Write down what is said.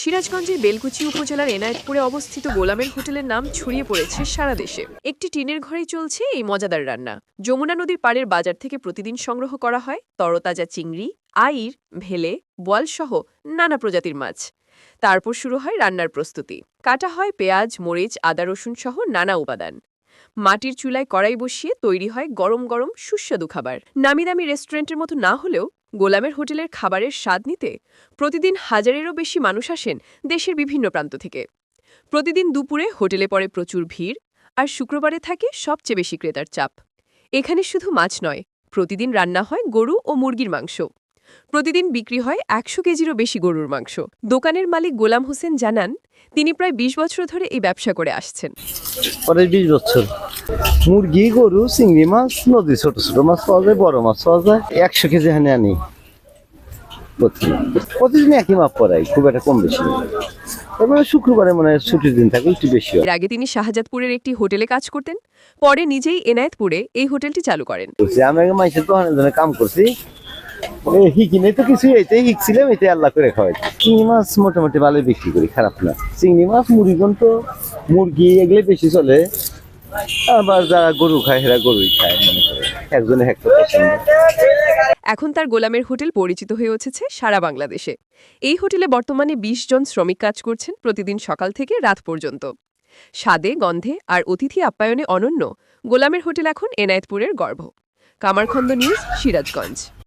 সিরাজগঞ্জের বেলকুচি উপজেলার এনায়েতপুরে অবস্থিত গোলামের হোটেলের নাম ছড়িয়ে পড়েছে সারা দেশে। একটি টিনের ঘরেই চলছে এই মজাদার রান্না। যমুনা নদীর পাড়ের বাজার থেকে প্রতিদিন সংগ্রহ করা হয় তরতাজা চিংড়ি, আইর, ভেলে, বোয়ালসহ নানা প্রজাতির মাছ। তারপর শুরু হয় রান্নার প্রস্তুতি। কাটা হয় পেঁয়াজ, মরিচ, আদা, রসুন সহ নানা উপাদান। মাটির চুলায় কড়াই বসিয়ে তৈরি হয় গরম গরম সুস্বাদু খাবার। নামিদামি রেস্টুরেন্টের মতো না হলেও গোলামের হোটেলের খাবারের স্বাদ নিতে প্রতিদিন হাজারেরও বেশি মানুষ আসেন দেশের বিভিন্ন প্রান্ত থেকে। প্রতিদিন দুপুরে হোটেলে পড়ে প্রচুর ভিড়, আর শুক্রবারে থাকে সবচেয়ে বেশি ক্রেতার চাপ। এখানে শুধু মাছ নয়, প্রতিদিন রান্না হয় গরু ও মুরগির মাংস। প্রতিদিন বিক্রি হয় ১০০ কেজিরও বেশি গরুর মাংস। দোকানের মালিক গোলাম হোসেন জানান, তিনি প্রায় ২০ বছর ধরে এই ব্যবসা করে আসছেন। ২০ বছর মুরগি, গরু, চিংড়ি মাছ, নদী ছোট ছোট মাছ পাওয়া যায়, বড় মাছ পাওয়া যায়। ১০০ কেজি হানে আনি প্রতিদিন একই মাপ করাই, খুব একটা কম বেশি। এবার শুক্রবারে মনে হয় ছুটির দিন থাকে, একটু বেশি হয়। এর আগে তিনি শাহজাদপুরের একটি হোটেলে কাজ করতেন, পরে নিজেই এনায়েতপুরে এই হোটেলটি চালু করেন। আমি আগে মাইসের দোকানের জন্য কাম করছি, হিকিনে তো কিছু এইটাই হিকছিলাম, এটাই আল্লাহ করে খাওয়াই। চিংড়ি মাছ মোটামুটি ভালোই বিক্রি করি, খারাপ না। চিংড়ি মাছ, মুরগিগন তো মুরগি এগুলো বেশি চলে। আবার যারা গরু খায় সেরা গরুই খায়, মনে করে একজনে একটা পছন্দ। এখন তার গোলামের হোটেল পরিচিত হয়ে উঠেছে সারা বাংলাদেশে। এই হোটেলে বর্তমানে ২০ জন শ্রমিক কাজ করছেন প্রতিদিন সকাল থেকে রাত পর্যন্ত। স্বাদে, গন্ধে আর অতিথি আপ্যায়নে অনন্য গোলামের হোটেল এখন এনায়েতপুরের গর্ব। কামারখন্দ নিউজ, সিরাজগঞ্জ।